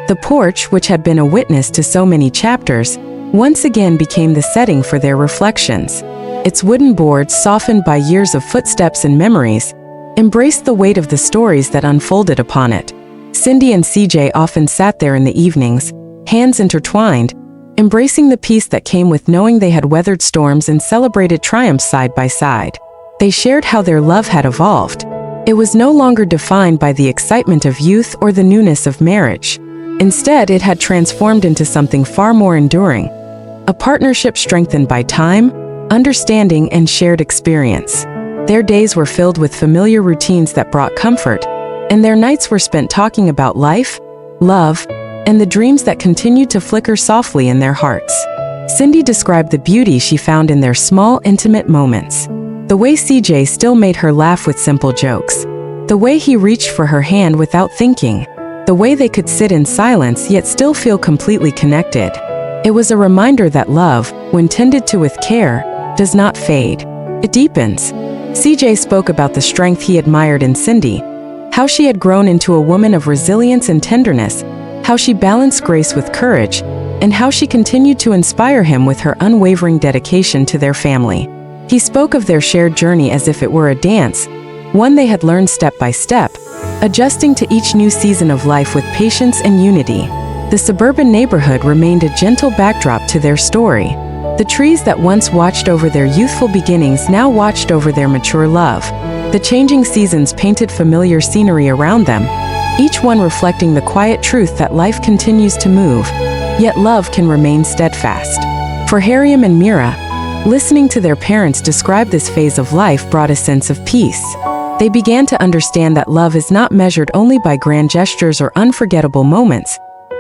The porch, which had been a witness to so many chapters, once again became the setting for their reflections. Its wooden boards, softened by years of footsteps and memories, embraced the weight of the stories that unfolded upon it. Cindy and CJ often sat there in the evenings, hands intertwined, embracing the peace that came with knowing they had weathered storms and celebrated triumphs side by side. They shared how their love had evolved. It was no longer defined by the excitement of youth or the newness of marriage. Instead, it had transformed into something far more enduring, a partnership strengthened by time, understanding, and shared experience. Their days were filled with familiar routines that brought comfort, and their nights were spent talking about life, love, and the dreams that continued to flicker softly in their hearts. Cindy described the beauty she found in their small, intimate moments. The way CJ still made her laugh with simple jokes. The way he reached for her hand without thinking. The way they could sit in silence yet still feel completely connected. It was a reminder that love, when tended to with care, does not fade. It deepens. CJ spoke about the strength he admired in Cindy, how she had grown into a woman of resilience and tenderness, how she balanced grace with courage, and how she continued to inspire him with her unwavering dedication to their family. He spoke of their shared journey as if it were a dance, one they had learned step by step, adjusting to each new season of life with patience and unity. The suburban neighborhood remained a gentle backdrop to their story. The trees that once watched over their youthful beginnings now watched over their mature love. The changing seasons painted familiar scenery around them, each one reflecting the quiet truth that life continues to move, yet love can remain steadfast. For Hariam and Mira, listening to their parents describe this phase of life brought a sense of peace. They began to understand that love is not measured only by grand gestures or unforgettable moments,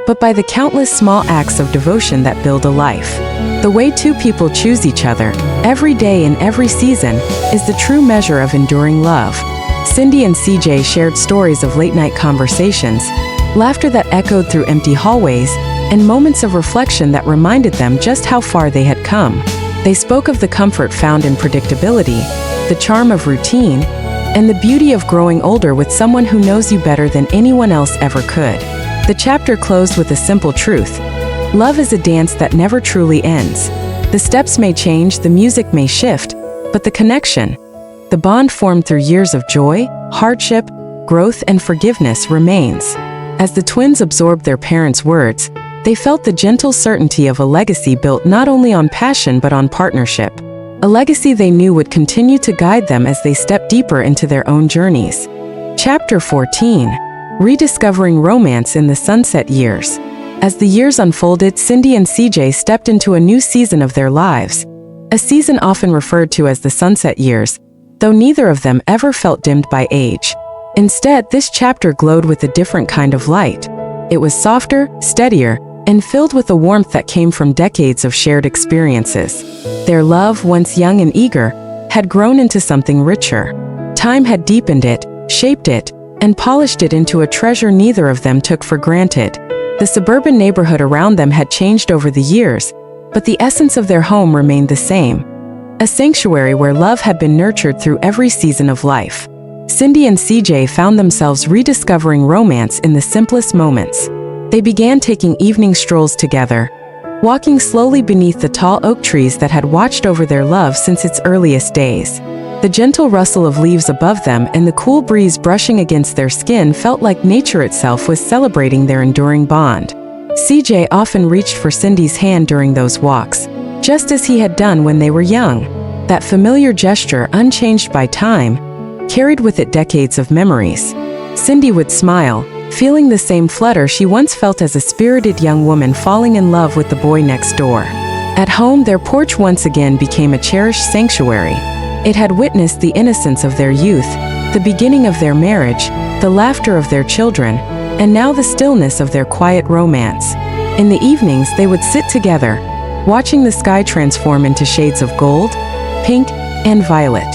but by the countless small acts of devotion that build a life. The way two people choose each other, every day in every season, is the true measure of enduring love. Cindy and CJ shared stories of late-night conversations, laughter that echoed through empty hallways, and moments of reflection that reminded them just how far they had come. They spoke of the comfort found in predictability, the charm of routine, and the beauty of growing older with someone who knows you better than anyone else ever could. The chapter closed with a simple truth. Love is a dance that never truly ends. The steps may change, the music may shift, but the connection, the bond formed through years of joy, hardship, growth, and forgiveness remains. As the twins absorbed their parents' words, they felt the gentle certainty of a legacy built not only on passion but on partnership. A legacy they knew would continue to guide them as they stepped deeper into their own journeys. Chapter 14. Rediscovering Romance in the Sunset Years. As the years unfolded, Cindy and CJ stepped into a new season of their lives. A season often referred to as the sunset years, though neither of them ever felt dimmed by age. Instead, this chapter glowed with a different kind of light. It was softer, steadier, and filled with the warmth that came from decades of shared experiences. Their love, once young and eager, had grown into something richer. Time had deepened it, shaped it, and polished it into a treasure neither of them took for granted. The suburban neighborhood around them had changed over the years, but the essence of their home remained the same. A sanctuary where love had been nurtured through every season of life. Cindy and CJ found themselves rediscovering romance in the simplest moments. They began taking evening strolls together, walking slowly beneath the tall oak trees that had watched over their love since its earliest days. The gentle rustle of leaves above them and the cool breeze brushing against their skin felt like nature itself was celebrating their enduring bond. CJ often reached for Cindy's hand during those walks, just as he had done when they were young. That familiar gesture, unchanged by time, carried with it decades of memories. Cindy would smile, feeling the same flutter she once felt as a spirited young woman falling in love with the boy next door. At home, their porch once again became a cherished sanctuary. It had witnessed the innocence of their youth, the beginning of their marriage, the laughter of their children, and now the stillness of their quiet romance. In the evenings, they would sit together, watching the sky transform into shades of gold, pink, and violet.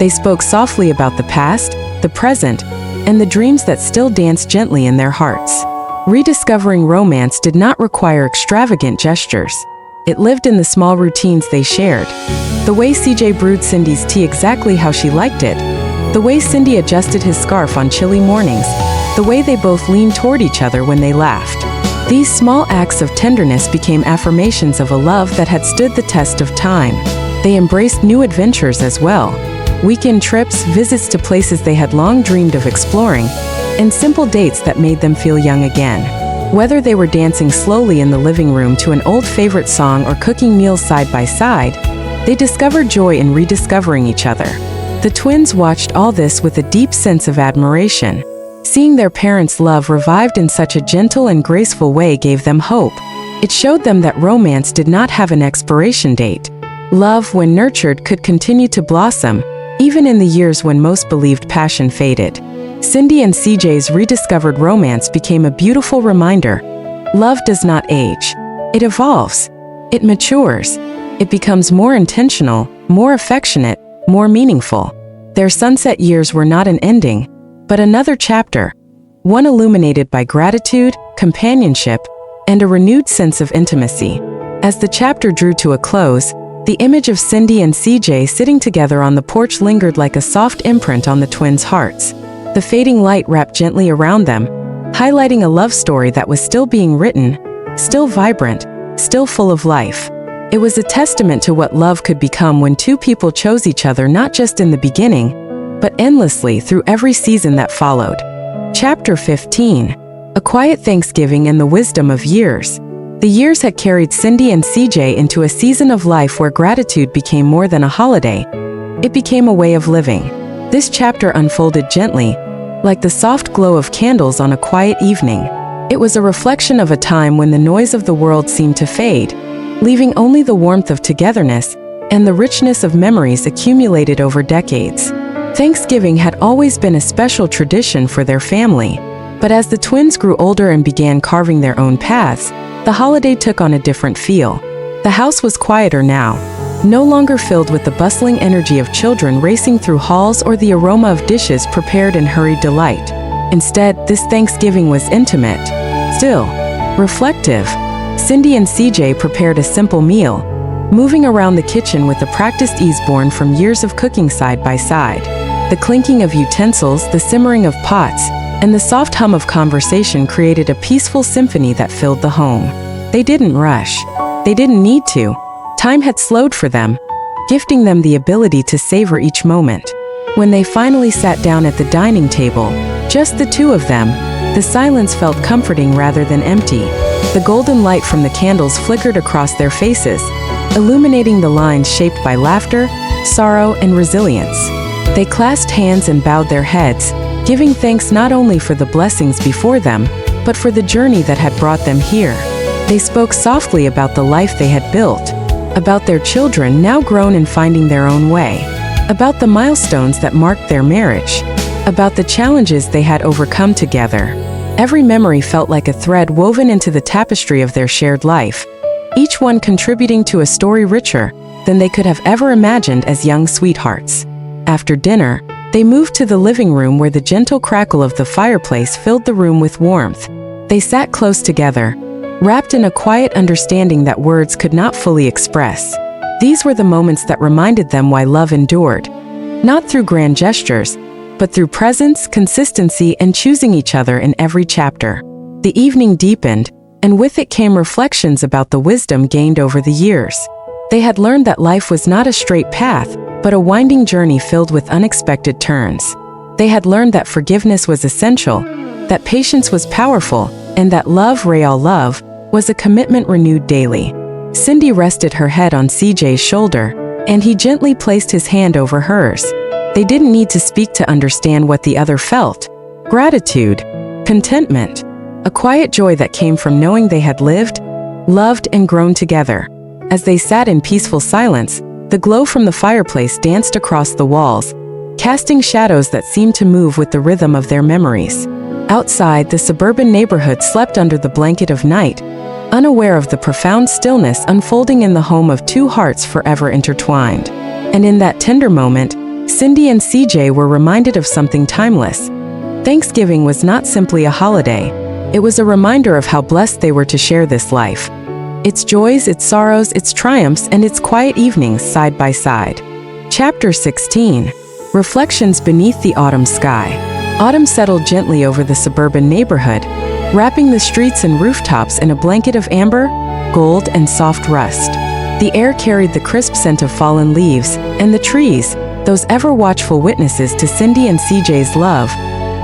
They spoke softly about the past, the present, and the dreams that still danced gently in their hearts. Rediscovering romance did not require extravagant gestures. It lived in the small routines they shared. The way CJ brewed Cindy's tea exactly how she liked it. The way Cindy adjusted his scarf on chilly mornings. The way they both leaned toward each other when they laughed. These small acts of tenderness became affirmations of a love that had stood the test of time. They embraced new adventures as well. Weekend trips, visits to places they had long dreamed of exploring, and simple dates that made them feel young again. Whether they were dancing slowly in the living room to an old favorite song or cooking meals side by side, they discovered joy in rediscovering each other. The twins watched all this with a deep sense of admiration. Seeing their parents' love revived in such a gentle and graceful way gave them hope. It showed them that romance did not have an expiration date. Love, when nurtured, could continue to blossom, even in the years when most believed passion faded. Cindy and CJ's rediscovered romance became a beautiful reminder. Love does not age. It evolves. It matures. It becomes more intentional, more affectionate, more meaningful. Their sunset years were not an ending, but another chapter, one illuminated by gratitude, companionship, and a renewed sense of intimacy. As the chapter drew to a close, the image of Cindy and CJ sitting together on the porch lingered like a soft imprint on the twins' hearts. The fading light wrapped gently around them, highlighting a love story that was still being written, still vibrant, still full of life. It was a testament to what love could become when two people chose each other not just in the beginning, but endlessly through every season that followed. Chapter 15. A Quiet Thanksgiving and the Wisdom of Years. The years had carried Cindy and CJ into a season of life where gratitude became more than a holiday. It became a way of living. This chapter unfolded gently, like the soft glow of candles on a quiet evening. It was a reflection of a time when the noise of the world seemed to fade, leaving only the warmth of togetherness and the richness of memories accumulated over decades. Thanksgiving had always been a special tradition for their family, but as the twins grew older and began carving their own paths, the holiday took on a different feel. The house was quieter now, no longer filled with the bustling energy of children racing through halls or the aroma of dishes prepared in hurried delight. Instead, this Thanksgiving was intimate, still, reflective. Cindy and CJ prepared a simple meal, moving around the kitchen with a practiced ease born from years of cooking side by side. The clinking of utensils, the simmering of pots, and the soft hum of conversation created a peaceful symphony that filled the home. They didn't rush. They didn't need to. Time had slowed for them, gifting them the ability to savor each moment. When they finally sat down at the dining table, just the two of them, the silence felt comforting rather than empty. The golden light from the candles flickered across their faces, illuminating the lines shaped by laughter, sorrow, and resilience. They clasped hands and bowed their heads, giving thanks not only for the blessings before them, but for the journey that had brought them here. They spoke softly about the life they had built, about their children now grown and finding their own way, about the milestones that marked their marriage, about the challenges they had overcome together. Every memory felt like a thread woven into the tapestry of their shared life, each one contributing to a story richer than they could have ever imagined as young sweethearts. After dinner, they moved to the living room where the gentle crackle of the fireplace filled the room with warmth. They sat close together, wrapped in a quiet understanding that words could not fully express. These were the moments that reminded them why love endured, not through grand gestures, but through presence, consistency, and choosing each other in every chapter. The evening deepened, and with it came reflections about the wisdom gained over the years. They had learned that life was not a straight path, but a winding journey filled with unexpected turns. They had learned that forgiveness was essential, that patience was powerful, and that love, real love, was a commitment renewed daily. Cindy rested her head on CJ's shoulder, and he gently placed his hand over hers. They didn't need to speak to understand what the other felt. Gratitude, contentment, a quiet joy that came from knowing they had lived, loved, and grown together. As they sat in peaceful silence, the glow from the fireplace danced across the walls, casting shadows that seemed to move with the rhythm of their memories. Outside, the suburban neighborhood slept under the blanket of night, unaware of the profound stillness unfolding in the home of two hearts forever intertwined. And in that tender moment, Cindy and CJ were reminded of something timeless. Thanksgiving was not simply a holiday. It was a reminder of how blessed they were to share this life. Its joys, its sorrows, its triumphs, and its quiet evenings side by side. Chapter 16. Reflections beneath the autumn sky. Autumn settled gently over the suburban neighborhood, wrapping the streets and rooftops in a blanket of amber, gold, and soft rust. The air carried the crisp scent of fallen leaves, and the trees, those ever-watchful witnesses to Cindy and CJ's love,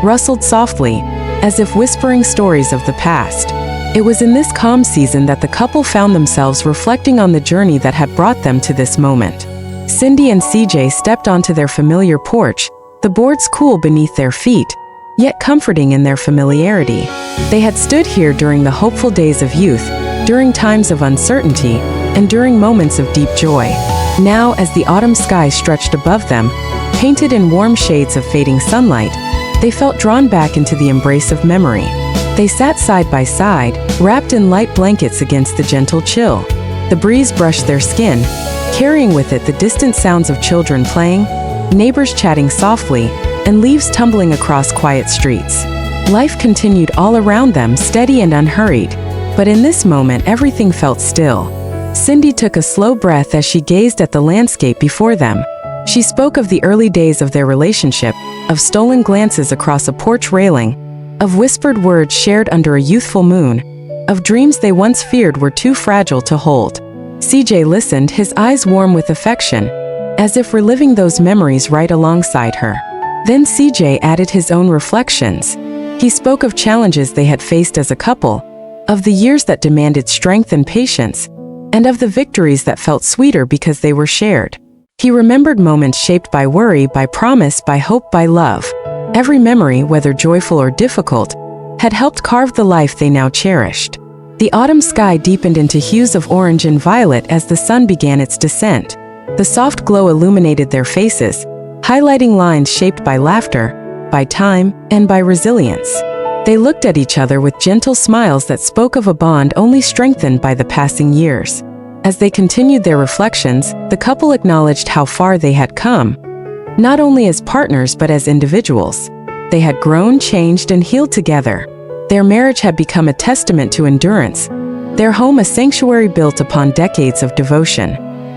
rustled softly, as if whispering stories of the past. It was in this calm season that the couple found themselves reflecting on the journey that had brought them to this moment. Cindy and CJ stepped onto their familiar porch, the boards cool beneath their feet, yet comforting in their familiarity. They had stood here during the hopeful days of youth, during times of uncertainty, and during moments of deep joy. Now, as the autumn sky stretched above them, painted in warm shades of fading sunlight, they felt drawn back into the embrace of memory. They sat side by side, wrapped in light blankets against the gentle chill. The breeze brushed their skin, carrying with it the distant sounds of children playing, neighbors chatting softly, and leaves tumbling across quiet streets. Life continued all around them, steady and unhurried, but in this moment everything felt still. Cindy took a slow breath as she gazed at the landscape before them. She spoke of the early days of their relationship, of stolen glances across a porch railing, of whispered words shared under a youthful moon, of dreams they once feared were too fragile to hold. CJ listened, his eyes warm with affection, as if reliving those memories right alongside her. Then CJ added his own reflections. He spoke of challenges they had faced as a couple, of the years that demanded strength and patience, and of the victories that felt sweeter because they were shared. He remembered moments shaped by worry, by promise, by hope, by love. Every memory, whether joyful or difficult, had helped carve the life they now cherished. The autumn sky deepened into hues of orange and violet as the sun began its descent. The soft glow illuminated their faces, highlighting lines shaped by laughter, by time, and by resilience. They looked at each other with gentle smiles that spoke of a bond only strengthened by the passing years. As they continued their reflections, the couple acknowledged how far they had come, not only as partners but as individuals. They had grown, changed, and healed together. Their marriage had become a testament to endurance, their home a sanctuary built upon decades of devotion.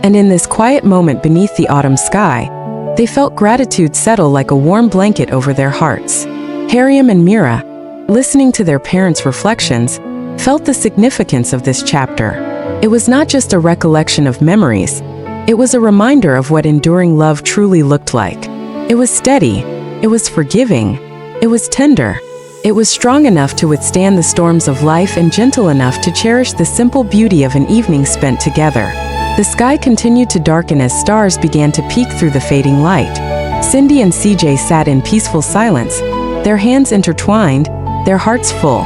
And in this quiet moment beneath the autumn sky, they felt gratitude settle like a warm blanket over their hearts. Hariam and Mira, listening to their parents' reflections, felt the significance of this chapter. It was not just a recollection of memories, it was a reminder of what enduring love truly looked like. It was steady, it was forgiving, it was tender, it was strong enough to withstand the storms of life and gentle enough to cherish the simple beauty of an evening spent together. The sky continued to darken as stars began to peek through the fading light. Cindy and CJ sat in peaceful silence, their hands intertwined, their hearts full.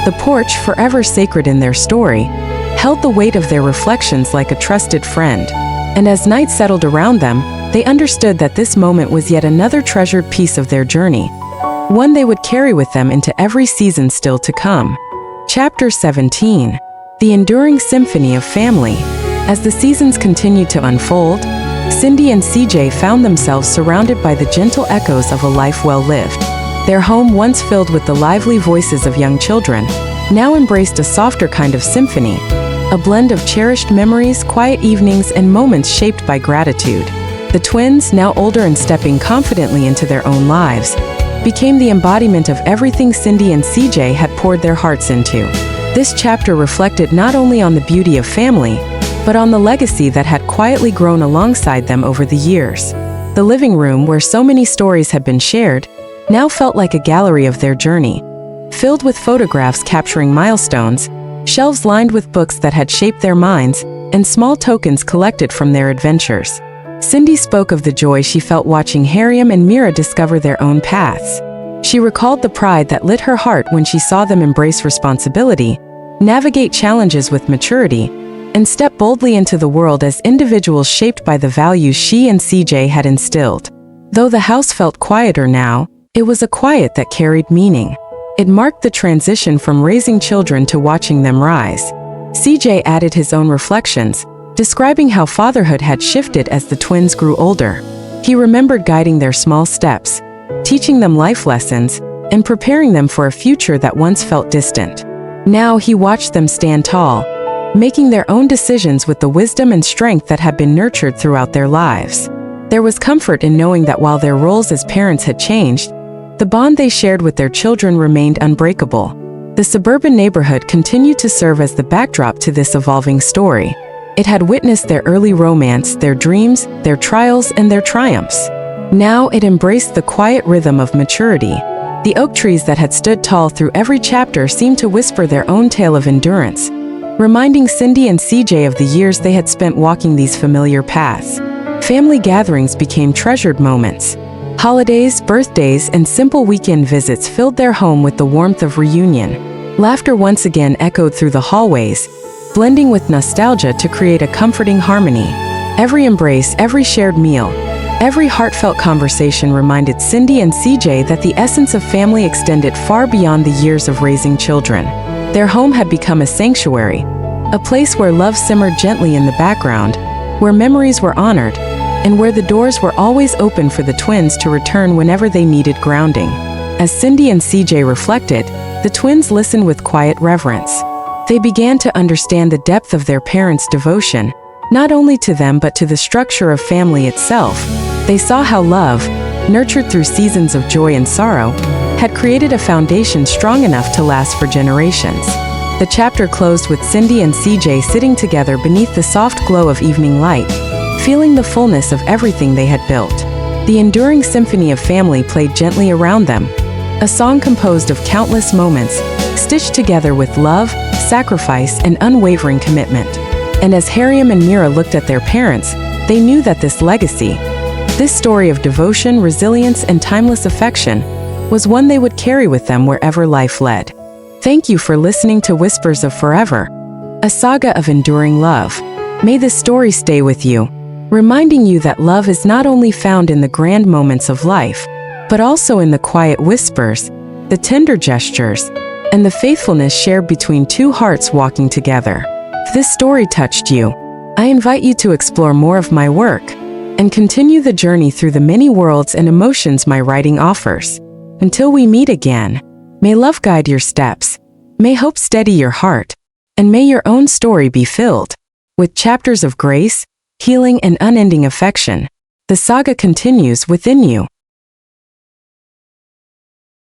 The porch, forever sacred in their story, held the weight of their reflections like a trusted friend. And as night settled around them, they understood that this moment was yet another treasured piece of their journey, one they would carry with them into every season still to come. Chapter 17. The Enduring Symphony of Family. As the seasons continued to unfold, Cindy and CJ found themselves surrounded by the gentle echoes of a life well lived. Their home, once filled with the lively voices of young children, now embraced a softer kind of symphony, a blend of cherished memories, quiet evenings, and moments shaped by gratitude. The twins, now older and stepping confidently into their own lives, became the embodiment of everything Cindy and CJ had poured their hearts into. This chapter reflected not only on the beauty of family, but on the legacy that had quietly grown alongside them over the years. The living room, where so many stories had been shared, now felt like a gallery of their journey, filled with photographs capturing milestones, shelves lined with books that had shaped their minds, and small tokens collected from their adventures. Cindy spoke of the joy she felt watching Hariam and Mira discover their own paths. She recalled the pride that lit her heart when she saw them embrace responsibility, navigate challenges with maturity, and step boldly into the world as individuals shaped by the values she and CJ had instilled. Though the house felt quieter now, it was a quiet that carried meaning. It marked the transition from raising children to watching them rise. CJ added his own reflections, describing how fatherhood had shifted as the twins grew older. He remembered guiding their small steps, teaching them life lessons, and preparing them for a future that once felt distant. Now he watched them stand tall, making their own decisions with the wisdom and strength that had been nurtured throughout their lives. There was comfort in knowing that while their roles as parents had changed, the bond they shared with their children remained unbreakable. The suburban neighborhood continued to serve as the backdrop to this evolving story. It had witnessed their early romance, their dreams, their trials, and their triumphs. Now it embraced the quiet rhythm of maturity. The oak trees that had stood tall through every chapter seemed to whisper their own tale of endurance, reminding Cindy and CJ of the years they had spent walking these familiar paths. Family gatherings became treasured moments. Holidays, birthdays, and simple weekend visits filled their home with the warmth of reunion. Laughter once again echoed through the hallways, blending with nostalgia to create a comforting harmony. Every embrace, every shared meal, every heartfelt conversation reminded Cindy and CJ that the essence of family extended far beyond the years of raising children. Their home had become a sanctuary, a place where love simmered gently in the background, where memories were honored, and where the doors were always open for the twins to return whenever they needed grounding. As Cindy and CJ reflected, the twins listened with quiet reverence. They began to understand the depth of their parents' devotion, not only to them but to the structure of family itself. They saw how love, nurtured through seasons of joy and sorrow, had created a foundation strong enough to last for generations. The chapter closed with Cindy and CJ sitting together beneath the soft glow of evening light, feeling the fullness of everything they had built. The enduring symphony of family played gently around them, a song composed of countless moments, stitched together with love, sacrifice, and unwavering commitment. And as Hariam and Mira looked at their parents, they knew that this legacy, this story of devotion, resilience, and timeless affection, was one they would carry with them wherever life led. Thank you for listening to Whispers of Forever, a saga of enduring love. May this story stay with you, reminding you that love is not only found in the grand moments of life, but also in the quiet whispers, the tender gestures, and the faithfulness shared between two hearts walking together. If this story touched you, I invite you to explore more of my work and continue the journey through the many worlds and emotions my writing offers. Until we meet again, may love guide your steps, may hope steady your heart, and may your own story be filled with chapters of grace, healing, and unending affection. The saga continues within you.